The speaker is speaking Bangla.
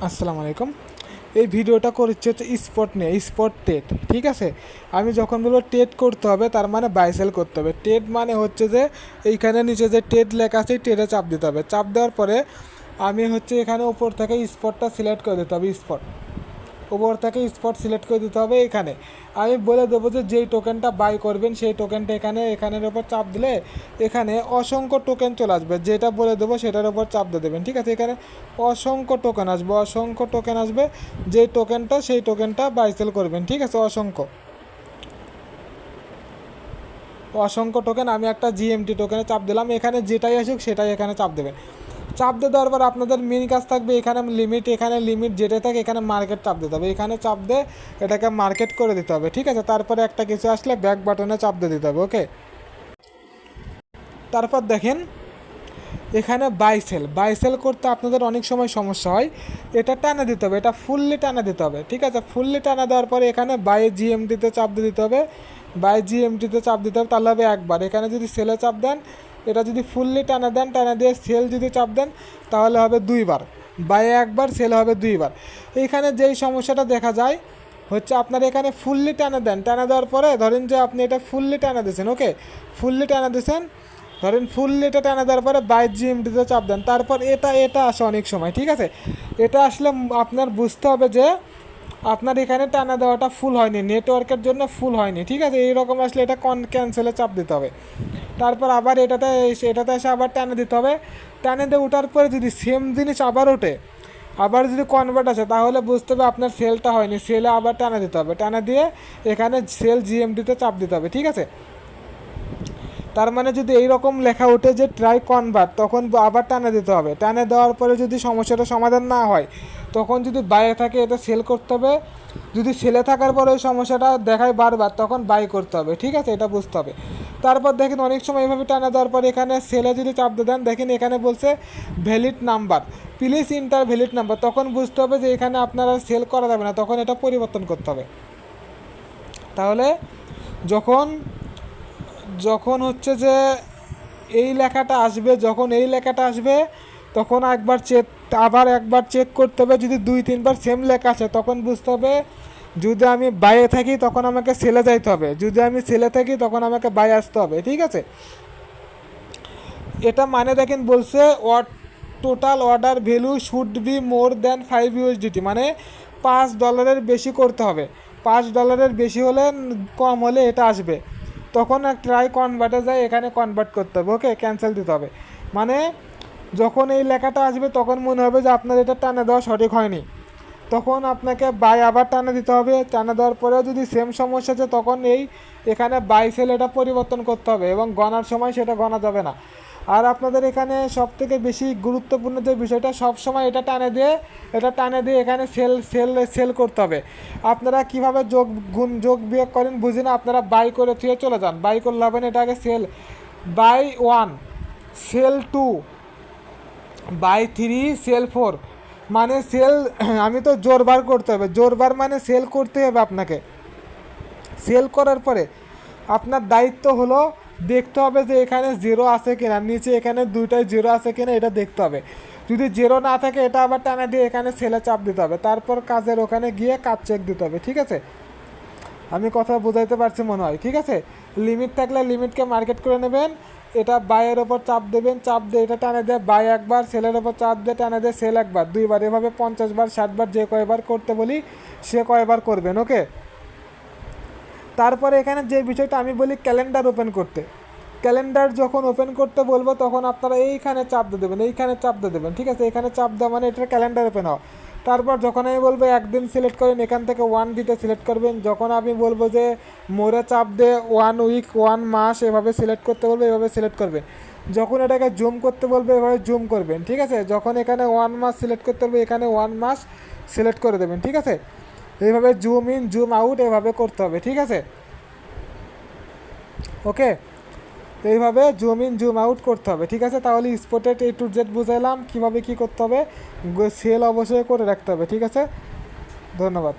আসসালামু আলাইকুম। এই ভিডিওটা করছে হচ্ছে স্পট নিয়ে, স্পট টেট। ঠিক আছে, আমি যখন বলবো টেট করতে হবে তার মানে বাই সেল করতে হবে। টেট মানে হচ্ছে যে এইখানে নিচে যে টেট লেখা আছে টেটে চাপ দিতে হবে। চাপ দেওয়ার পরে আমি হচ্ছে এখানে উপর থেকে স্পটটা সিলেক্ট করে দিতে হবে। স্পট উপর থেকে স্পট সিলেক্ট করে দিতে হবে। এখানে আমি বলে দেবো যে যেই টোকেনটা বাই করবেন সেই টোকেনটা এখানের ওপর চাপ দিলে এখানে অসংখ্য টোকেন চলে আসবে। যেটা বলে দেবো সেটার ওপর চাপ দিয়ে দেবেন। ঠিক আছে, এখানে অসংখ্য টোকেন আসবে, অসংখ্য টোকেন আসবে। যেই টোকেনটা সেই টোকেনটা বাই সেল করবেন। ঠিক আছে, অসংখ্য অসংখ্য টোকেন। আমি একটা জিএমটি টোকেনে চাপ দিলাম, এখানে যেটাই আসুক সেটাই এখানে চাপ দেবেন। চাপ দিয়ে দেওয়ার পর আপনাদের মেন কাজ থাকবে এখানে লিমিট যেটা থাকে এখানে মার্কেট চাপ দিতে হবে। এখানে চাপ দিয়ে এটাকে মার্কেট করে দিতে হবে। ঠিক আছে, তারপরে একটা কিছু আসলে ব্যাক বাটনে চাপ দিয়ে দিতে হবে। ওকে, তারপর দেখেন এখানে বাই সেল করতে আপনাদের অনেক সময় সমস্যা হয়। এটা টানা দিতে হবে, এটা ফুললি টানা দিতে হবে। ঠিক আছে, ফুললি টানা দেওয়ার পরে এখানে বাই জিএমটিতে চাপ দিয়ে দিতে হবে। বাই জিএমটিতে চাপ দিতে হবে, তাহলে হবে একবার। এখানে যদি সেলে চাপ দেন, এটা যদি ফুললি টানা দেন, টানা দিয়ে সেল যদি চাপ দেন তাহলে হবে দুইবার। বাই একবার, সেল হবে দুইবার। এইখানে যেই সমস্যাটা দেখা যায় হচ্ছে আপনার এখানে ফুললি টানা দেন, টানা দেওয়ার পরে ধরেন যে আপনি এটা ফুললি টানা দিয়েছেন। ওকে, ফুললি টানা দিয়েছেন, ধরেন ফুললি এটা টানা দেওয়ার পরে বাইশ জিএমটিতে চাপ দেন, তারপর এটা আসে অনেক সময়। ঠিক আছে, এটা আসলে আপনার বুঝতে হবে যে আপনার এখানে টানা দেওয়াটা ফুল হয়নি, নেটওয়ার্কের জন্য ফুল হয়নি। ঠিক আছে, এইরকম আসলে এটা ক্যান্সেলে চাপ দিতে হবে। তারপর আবার এটাতে এসে আবার টানা দিতে হবে। টানে দিয়ে ওঠার পরে যদি সেম জিনিস আবার ওঠে, আবার যদি কনভার্ট আসে, তাহলে বুঝতে হবে আপনার সেলটা হয়নি। সেলে আবার টানা দিতে হবে, টানা দিয়ে এখানে সেল জিএমটিতে চাপ দিতে হবে। ঠিক আছে, তার মানে যদি এই রকম লেখা ওঠে যে ট্রাই কনভার্ট, তখন আবার টানে দিতে হবে। টানে দেওয়ার পরে যদি সমস্যাটা সমাধান না হয়, তখন যদি বাইরে থাকে এটা সেল করতে হবে। যদি সেলে থাকার পরে ওই সমস্যাটা দেখায় বারবার, তখন বাই করতে হবে। ঠিক আছে, এটা বুঝতে হবে। তারপর দেখেন অনেক সময় এইভাবে টানা দেওয়ার পর এখানে সেলে যদি চাপ দিয়ে দেন, দেখেন এখানে বলছে valid number, please inter valid number. তখন বুঝতে হবে যে এখানে আপনারা সেল করা যাবে না, তখন এটা পরিবর্তন করতে হবে। তাহলে যখন যখন হচ্ছে যে যখন এই লেখাটা আসবে তখন আবার একবার চেক করতে হবে। যদি 2-3 বার সেম লেখা আসে তখন বুঝতে হবে যদি আমি বাইরে থাকি তখন আমাকে সেলে যাইতে হবে, যদি আমি সেলে থাকি তখন আমাকে বাই আসতে হবে। ঠিক আছে, এটা মানে দেখেন বলছে total order value should be more than 5 USDT, মানে $5 বেশি করতে হবে। $5 বেশি হলে, কম হলে এটা আসবে। তখন ট্রাই কনভার্টে যায়, এখানে কনভার্ট করতে হবে। ওকে, ক্যান্সেল দিতে হবে। মানে যখন এই লেখাটা আসবে তখন মনে হবে যে আপনার এটা টানা দেওয়া সঠিক হয়নি, তখন আপনাকে বাই আবার টানা দিতে হবে। টানা দেওয়ার পরেও যদি সেম সমস্যা আছে তখন এখানে বাই সেল এটা পরিবর্তন করতে হবে, এবং গণার সময় সেটা গণা যাবে না। আর আপনাদের এখানে সবথেকে বেশি গুরুত্বপূর্ণ যে বিষয়টা, সব সময় এটা টানে দিয়ে এখানে সেল করতে হবে। আপনারা কিভাবে যোগ বিয়োগ করেন বুঝি না, আপনারা বাই করে থুয়ে চলে যান। বাই করলে হবে না, এটা আগে বাই 1 সেল 2 বাই 3 সেল 4, মানে সেল আমি তো জোরবার করতে হবে। জোরবার মানে সেল করতে হবে আপনাকে। সেল করার পরে আপনার দায়িত্ব হলো দেখতে হবে যে এখানে জিরো আছে কিনা, নিচে এখানে দুইটাই জিরো আছে কিনা এটা দেখতে হবে। যদি জিরো না থাকে এটা আবার টানা দিয়ে এখানে সেলে চাপ দিতে হবে। তারপর কাজের ওখানে গিয়ে কাজ চেক দিতে হবে। ঠিক আছে, আমি কথা বোঝাইতে পারছি মনে হয়। ঠিক আছে, লিমিট থাকলে লিমিটকে মার্কেট করে নেবেন। এটা বাইয়ের ওপর চাপ দেবেন, চাপ দিয়ে এটা টানে দেয় বাই একবার, সেলের ওপর চাপ দিয়ে টানে দেয় সেল একবার, দুইবার। এভাবে 50 বার 60 বার যে কয়বার করতে বলি সে কয়বার করবেন। ওকে, তারপরে এখানে যে বিষয়টা আমি বলি ক্যালেন্ডার ওপেন করতে, ক্যালেন্ডার যখন ওপেন করতে বলবো তখন আপনারা এইখানে চাপ দিয়ে দেবেন, এইখানে চাপ দিয়ে দেবেন। ঠিক আছে, এখানে চাপ দেওয়া মানে এটা ক্যালেন্ডার ওপেন হওয়া। তারপর যখন আমি বলবো একদিন সিলেক্ট করেন, এখান থেকে 1 দিতে সিলেক্ট করবেন। যখন আমি বলবো যে মোরে চাপ দিয়ে 1 উইক 1 মাস এভাবে সিলেক্ট করতে বলবো, এভাবে সিলেক্ট করবেন। যখন এটাকে জুম করতে বলবে এভাবে জুম করবেন। ঠিক আছে, যখন এখানে 1 মাস সিলেক্ট করতে বলবে এখানে 1 মাস সিলেক্ট করে দেবেন। ঠিক আছে, এইভাবে জুম ইন জুম আউট এভাবে করতে হবে। ঠিক আছে, ওকে, এইভাবে জুম ইন জুম আউট করতে হবে। ঠিক আছে, তাহলে স্পটেড A to Z বুঝাইলাম কীভাবে কী করতে হবে। সেল অবশ্যই করে রাখতে হবে। ঠিক আছে, ধন্যবাদ।